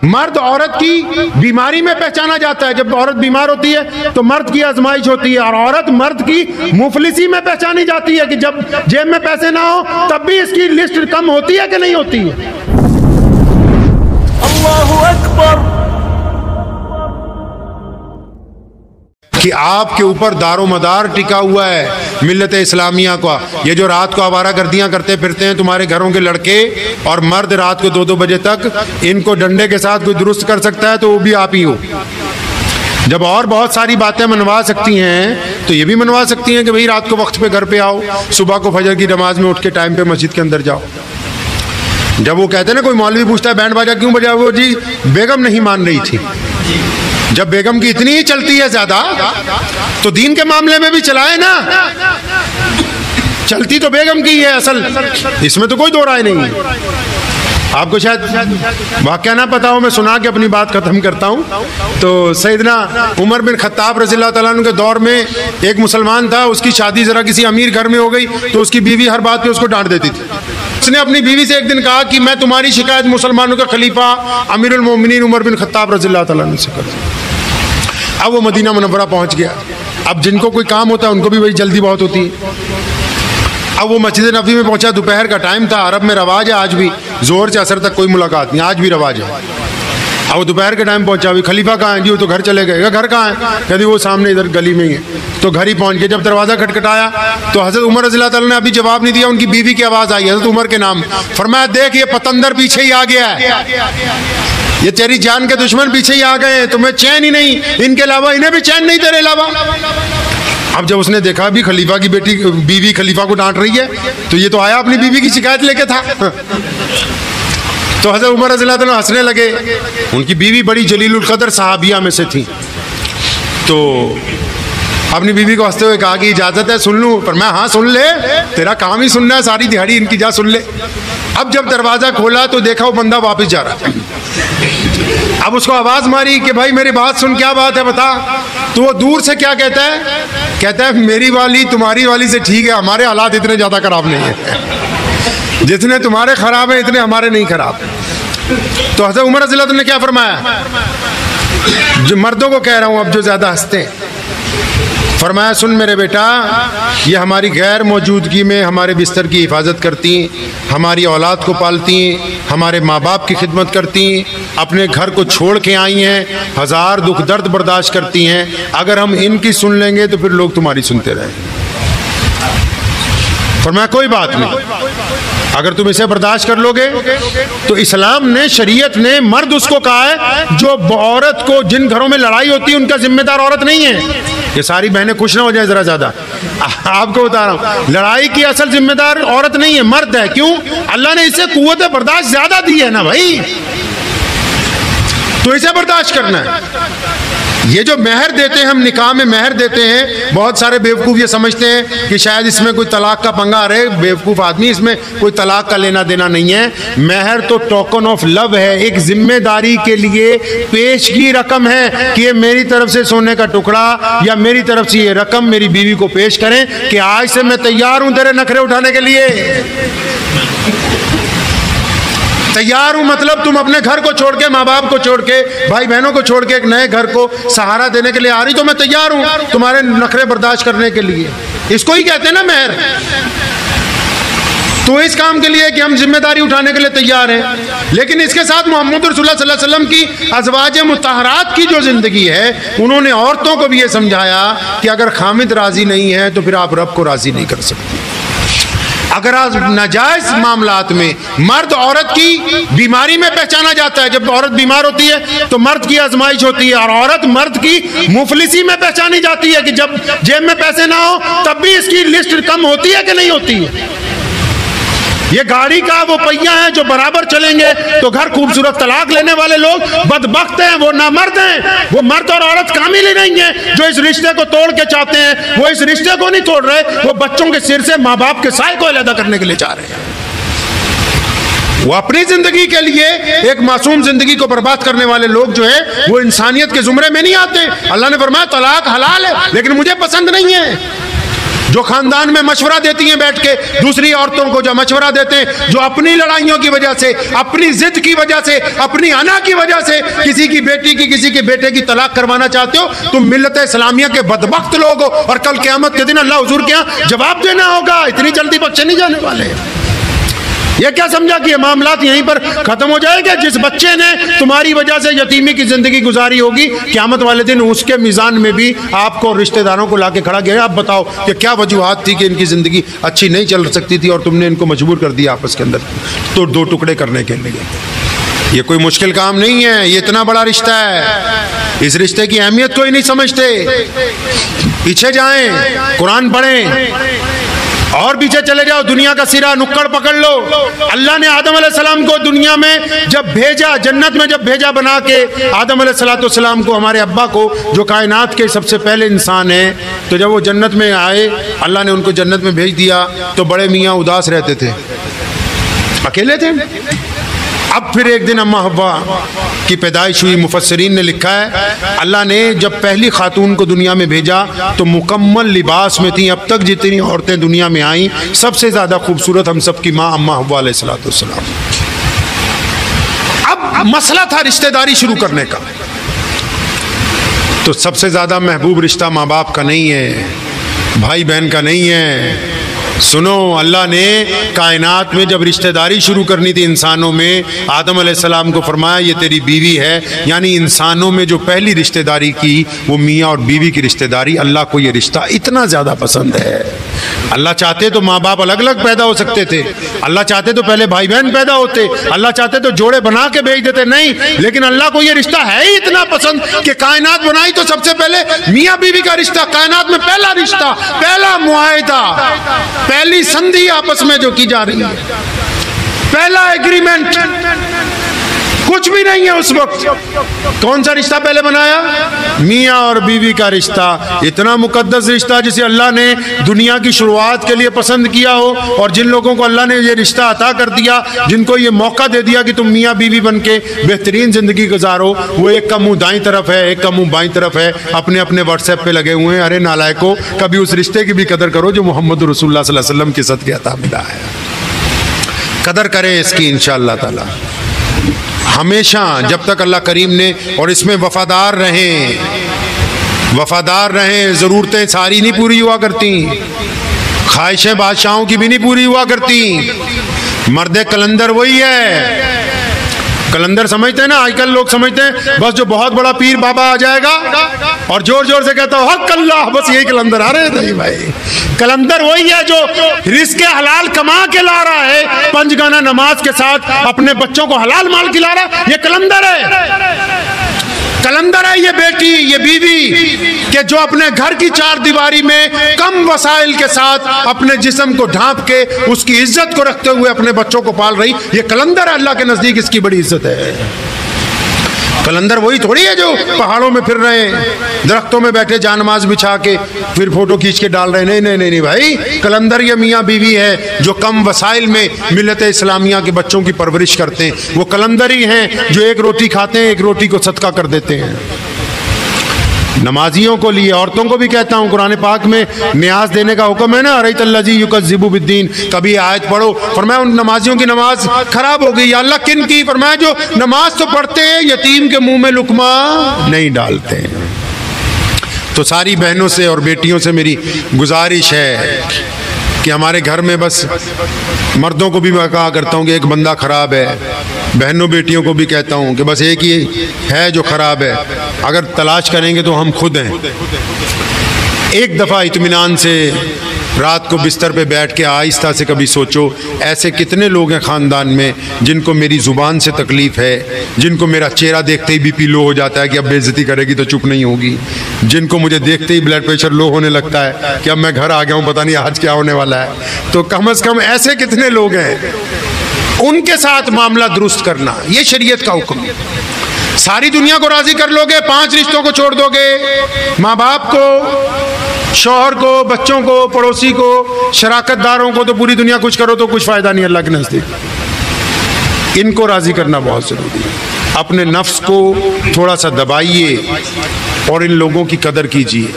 मर्द औरत की बीमारी में पहचाना जाता है। जब औरत बीमार होती है तो मर्द की आजमाइश होती है, और औरत मर्द की मुफलिसी में पहचानी जाती है कि जब जेब में पैसे ना हो तब भी इसकी लिस्ट कम होती है कि नहीं होती है। अल्लाहु अकबर। कि आपके ऊपर दारो मदार टिका हुआ है मिल्लत इस्लामिया का। ये जो रात को आवारागर्दियां करते फिरते हैं तुम्हारे घरों के लड़के और मर्द, रात को 2-2 बजे तक, इनको डंडे के साथ कोई दुरुस्त कर सकता है तो वो भी आप ही हो। जब और बहुत सारी बातें मनवा सकती हैं तो ये भी मनवा सकती हैं कि भाई रात को वक्त पे घर पे आओ, सुबह को फजर की नमाज में उठ के टाइम पे मस्जिद के अंदर जाओ। जब वो कहते हैं ना, कोई मौलवी पूछता है बैंड बाजा क्यों बजा, वो जी बेगम नहीं मान रही थी। जब बेगम की इतनी ही चलती है ज्यादा तो दीन के मामले में भी चलाए ना। चलती तो बेगम की है असल, इसमें तो कोई दो राय नहीं है। आपको शायद वाकया ना पता हो, मैं सुना के अपनी बात खत्म करता हूं। तो सैयदना उमर बिन खत्ताब रज़ियल्लाहु तआला अन्हु के दौर में एक मुसलमान था, उसकी शादी जरा किसी अमीर घर में हो गई तो उसकी बीवी हर बात पे उसको डांट देती थी। उसने अपनी बीवी से एक दिन कहा कि मैं तुम्हारी शिकायत मुसलमानों के खलीफा अमीरुल मोमिनीन उमर बिन खत्ताब रज़ियल्लाहु तआला अन्हु से कर। अब वो मदीना मुनव्वरा पहुंच गया। अब जिनको कोई काम होता है उनको भी वही जल्दी बहुत होती है। अब वो मस्जिद नबी में पहुंचा, दोपहर का टाइम था। अरब में रवाज है आज भी, जोहर से असर तक कोई मुलाकात नहीं, आज भी रवाज है। अब वो दोपहर के टाइम पहुंचा, अभी खलीफा कहाँ है जी, वो तो घर चले गए। घर कहाँ है, कहती वो सामने इधर गली में ही है। तो घर ही पहुंच गए। जब दरवाजा खटखटाया तो हजरत उमर रज़ियल्लाहु तआला ने अभी जवाब नहीं दिया, उनकी बीवी की आवाज आई हजरत उमर के नाम। फरमाया देख ये पतंदर पीछे ही आ गया है, ये तेरी जान के दुश्मन पीछे ही आ गए हैं, तुम्हें चैन ही नहीं, इनके अलावा इन्हें भी चैन नहीं तेरे अलावा। अब जब उसने देखा भी खलीफा की बीवी खलीफा को डांट रही है तो ये तो आया अपनी बीवी की शिकायत लेके था। तो हज़रत उमर रज़ियल्लाहु अन्हु हंसने लगे। उनकी बीवी बड़ी जलीलुल कदर सहाबिया में से थी। तो अपनी बीवी को हंसते हुए कहा कि इजाजत है सुन लूं? पर मैं हाँ सुन ले, तेरा काम ही सुनना है, सारी दिहाड़ी इनकी, जा सुन ले। अब जब दरवाजा खोला तो देखा वो बंदा वापस जा रहा। अब उसको आवाज मारी कि भाई मेरी बात सुन, क्या बात है बता। तो वो दूर से क्या कहता है, कहता है मेरी वाली तुम्हारी वाली से ठीक है, हमारे हालात इतने ज्यादा खराब नहीं है, जितने तुम्हारे खराब हैं इतने हमारे नहीं खराब। तो हज़रत उमर रज़ियल्लाहु अन्हु ने क्या फरमाया, जो मर्दों को कह रहा हूं अब जो ज्यादा हंसते हैं, फरमाया सुन मेरे बेटा, ये हमारी गैर मौजूदगी में हमारे बिस्तर की हिफाजत करती, हमारी औलाद को पालती, हमारे माँ बाप की खिदमत करती, अपने घर को छोड़ के आई हैं, हजार दुख दर्द बर्दाश्त करती हैं। अगर हम इनकी सुन लेंगे तो फिर लोग तुम्हारी सुनते रहेंगे। फरमाया कोई बात नहीं, अगर तुम इसे बर्दाश्त कर लोगे तो इस्लाम ने, शरीयत ने, मर्द उसको कहा है जो औरत को, जिन घरों में लड़ाई होती है उनका जिम्मेदार औरत नहीं है। ये सारी बहनें खुश ना हो जाए जरा ज्यादा, आपको बता रहा हूं, लड़ाई की असल जिम्मेदार औरत नहीं है, मर्द है। क्यों? अल्लाह ने इसे कुव्वत बर्दाश्त ज्यादा दी है ना भाई, तो इसे बर्दाश्त करना है। ये जो मेहर देते हैं हम, निकाह में मेहर देते हैं, बहुत सारे बेवकूफ़ ये समझते हैं कि शायद इसमें कोई तलाक का पंगा आ रहे। बेवकूफ़ आदमी, इसमें कोई तलाक का लेना देना नहीं है। मेहर तो टोकन ऑफ लव है, एक जिम्मेदारी के लिए पेश की रकम है कि ये मेरी तरफ से सोने का टुकड़ा या मेरी तरफ से ये रकम मेरी बीवी को पेश करें कि आज से मैं तैयार हूं तेरे नखरे उठाने के लिए। तैयार हूं मतलब तुम अपने घर को छोड़ के, माँ बाप को छोड़ के, भाई बहनों को छोड़ के एक नए घर को सहारा देने के लिए आ रही, तो मैं तैयार हूं तुम्हारे नखरे बर्दाश्त करने के लिए। इसको ही कहते हैं ना मेहर। तो इस काम के लिए कि हम जिम्मेदारी उठाने के लिए तैयार हैं। लेकिन इसके साथ मोहम्मद रसूलुल्लाह सल्लल्लाहु अलैहि वसल्लम की अज़वाज मुत्तहरात की जो जिंदगी है, उन्होंने औरतों को भी ये समझाया कि अगर खामिद राजी नहीं है तो फिर आप रब को राजी नहीं कर सकते। अगर आज नाजायज मामलात में मर्द औरत की बीमारी में पहचाना जाता है, जब औरत बीमार होती है तो मर्द की आजमाइश होती है, और औरत मर्द की मुफलिसी में पहचानी जाती है कि जब जेब में पैसे ना हो तब भी इसकी लिस्ट कम होती है कि नहीं होती है। ये गाड़ी का वो पहिया है जो बराबर चलेंगे तो घर खूबसूरत। तलाक लेने वाले लोग बदबख्त हैं, वो नामर्द हैं। वो मर्द और औरत कामिल ही नहीं है जो इस रिश्ते को तोड़ के चाहते हैं। वो इस रिश्ते को नहीं तोड़ रहे, वो बच्चों के सिर से माँ बाप के साए को अलग करने के लिए चाह रहे हैं। वो अपनी जिंदगी के लिए एक मासूम जिंदगी को बर्बाद करने वाले लोग जो है वो इंसानियत के जुमरे में नहीं आते। अल्लाह ने फरमाया तलाक हलाल है लेकिन मुझे पसंद नहीं है। जो खानदान में मशवरा देती हैं बैठ के दूसरी औरतों को, जो मशवरा देते हैं, जो अपनी लड़ाइयों की वजह से, अपनी जिद की वजह से, अपनी अना की वजह से किसी की बेटी की, किसी के बेटे की तलाक करवाना चाहते हो, तुम मिल्लत इस्लामिया के बदबख्त लोग हो और कल क़यामत के दिन अल्लाह हुजूर के यहाँ जवाब देना होगा। इतनी जल्दी बच्चे नहीं जाने वाले। ये क्या समझा कि ये मामलात यहीं पर खत्म हो जाएगा? जिस बच्चे ने तुम्हारी वजह से यतीमी की जिंदगी गुजारी होगी, क़यामत वाले दिन उसके मिजान में भी आपको और रिश्तेदारों को लाके खड़ा किया। आप बताओ कि क्या वजूहात थी कि इनकी जिंदगी अच्छी नहीं चल सकती थी और तुमने इनको मजबूर कर दिया आपस के अंदर तो दो टुकड़े करने के लिए। ये कोई मुश्किल काम नहीं है, ये इतना बड़ा रिश्ता है। इस रिश्ते की अहमियत कोई नहीं समझते। पीछे जाएं, कुरान पढ़ें और पीछे चले जाओ, दुनिया का सिरा नुक्कड़ पकड़ लो। अल्लाह ने आदम अलैहिस्सलाम को दुनिया में जब भेजा, जन्नत में जब भेजा बना के, आदम अलैहिस्सलाम को, हमारे अब्बा को, जो कायनात के सबसे पहले इंसान है, तो जब वो जन्नत में आए, अल्लाह ने उनको जन्नत में भेज दिया तो बड़े मियाँ उदास रहते थे, अकेले थे। अब फिर एक दिन अम्मा हव्वा की पैदाइश हुई। मुफस्सिरीन ने लिखा है अल्लाह ने जब पहली खातून को दुनिया में भेजा तो मुकम्मल लिबास में थी। अब तक जितनी औरतें दुनिया में आई, सबसे ज़्यादा खूबसूरत हम सब की माँ अम्मा हव्वा अलैहिस्सलाम। अब मसला था रिश्तेदारी शुरू करने का, तो सबसे ज़्यादा महबूब रिश्ता माँ बाप का नहीं है, भाई बहन का नहीं है। सुनो, अल्लाह ने कायनात में जब रिश्तेदारी शुरू करनी थी इंसानों में, आदम अलैहिस्सलाम को फरमाया ये तेरी बीवी है। यानी इंसानों में जो पहली रिश्तेदारी की वो मियाँ और बीवी की रिश्तेदारी। अल्लाह को ये रिश्ता इतना ज़्यादा पसंद है। अल्लाह चाहते तो माँ बाप अलग अलग पैदा हो सकते थे, अल्लाह चाहते तो पहले भाई बहन पैदा होते, अल्लाह चाहते तो जोड़े बना के भेज देते, नहीं। लेकिन अल्लाह को ये रिश्ता है ही इतना पसंद कि कायनात बनाई तो सबसे पहले मियाँ बीवी का रिश्ता, कायनात में पहला रिश्ता, पहला मुआहिदा, पहली संधि आपस में जो की जा रही है, पहला एग्रीमेंट, कुछ भी नहीं है उस वक्त। कौन सा रिश्ता पहले बनाया? मियाँ और बीवी का रिश्ता। इतना मुकद्दस रिश्ता जिसे अल्लाह ने दुनिया की शुरुआत के लिए पसंद किया हो, और जिन लोगों को अल्लाह ने ये रिश्ता अता कर दिया, जिनको ये मौका दे दिया कि तुम मियाँ बीवी बन के बेहतरीन ज़िंदगी गुजारो, वो एक का मुँह दाईं तरफ है, एक का मुँह बाईं तरफ है, अपने अपने व्हाट्सएप पे लगे हुए हैं। अरे नालायकों, कभी उस रिश्ते की भी कदर करो जो मोहम्मद रसूलुल्लाह सल्लल्लाहु अलैहि वसल्लम के सदक़े अता मिला है। कदर करें इसकी इंशाअल्लाह ताला हमेशा, जब तक अल्लाह करीम ने, और इसमें वफादार रहें, वफादार रहें। ज़रूरतें सारी नहीं पूरी हुआ करती, ख्वाहिशें बादशाहों की भी नहीं पूरी हुआ करती। मर्द कलंदर वही है। कलंदर समझते हैं ना, आजकल लोग समझते हैं बस जो बहुत बड़ा पीर बाबा आ जाएगा और जोर जोर से कहता हो हक अल्लाह, बस यही कलंदर। अरे नहीं भाई, कलंदर वही है जो रिस्क हलाल कमा के ला रहा है, पंजगाना नमाज के साथ अपने बच्चों को हलाल माल खिला रहा है, ये कलंदर है। कलंदर है ये बेटी, ये बीवी कि जो अपने घर की चार दीवारी में कम वसाइल के साथ अपने जिस्म को ढांप के उसकी इज्जत को रखते हुए अपने बच्चों को पाल रही, ये कलंदर है। अल्लाह के नजदीक इसकी बड़ी इज्जत है। कलंदर वही थोड़ी है जो पहाड़ों में फिर रहे हैं, दरख्तों में बैठे जानमाज बिछा के फिर फोटो खींच के डाल रहे हैं। नहीं नहीं नहीं, नहीं भाई, कलंदर ये मियाँ बीवी है जो कम वसाइल में मिल्लत इस्लामिया के बच्चों की परवरिश करते हैं। वो कलंदर ही हैं जो एक रोटी खाते हैं, एक रोटी को सदका कर देते हैं। नमाजियों को लिए, औरतों को भी कहता हूँ, कुरान पाक में न्याज देने का हुक्म है ना, अरैतल्लज़ी युकज़्ज़िबु बिद्दीन। कभी आयत पढ़ो, फरमाया उन नमाजियों की नमाज खराब हो गई। अल्लाह किन की? फरमाया जो नमाज तो पढ़ते हैं, यतीम के मुंह में लुकमा नहीं डालते हैं। तो सारी बहनों से और बेटियों से मेरी गुजारिश है कि हमारे घर में, बस मर्दों को भी मैं कहा करता हूँ कि एक बंदा ख़राब है, बहनों बेटियों को भी कहता हूँ कि बस एक ही है जो ख़राब है। अगर तलाश करेंगे तो हम खुद हैं। एक दफ़ा इत्मीनान से रात को बिस्तर पे बैठ के आहिस्ता से कभी सोचो, ऐसे कितने लोग हैं ख़ानदान में जिनको मेरी ज़ुबान से तकलीफ़ है, जिनको मेरा चेहरा देखते ही बीपी लो हो जाता है कि अब बेइज्जती करेगी तो चुप नहीं होगी, जिनको मुझे देखते ही ब्लड प्रेशर लो होने लगता है कि अब मैं घर आ गया हूँ, पता नहीं आज क्या होने वाला है। तो कम से कम ऐसे कितने लोग हैं, उनके साथ मामला दुरुस्त करना ये शरीयत का हुक्म है। सारी दुनिया को राज़ी कर लोगे, 5 रिश्तों को छोड़ दोगे, माँ बाप को, शौहर को, बच्चों को, पड़ोसी को, शराकतदारों को, तो पूरी दुनिया कुछ करो तो कुछ फ़ायदा नहीं अल्लाह के नज़दीक। इनको राज़ी करना बहुत ज़रूरी है। अपने नफ्स को थोड़ा सा दबाइए और इन लोगों की कदर कीजिए।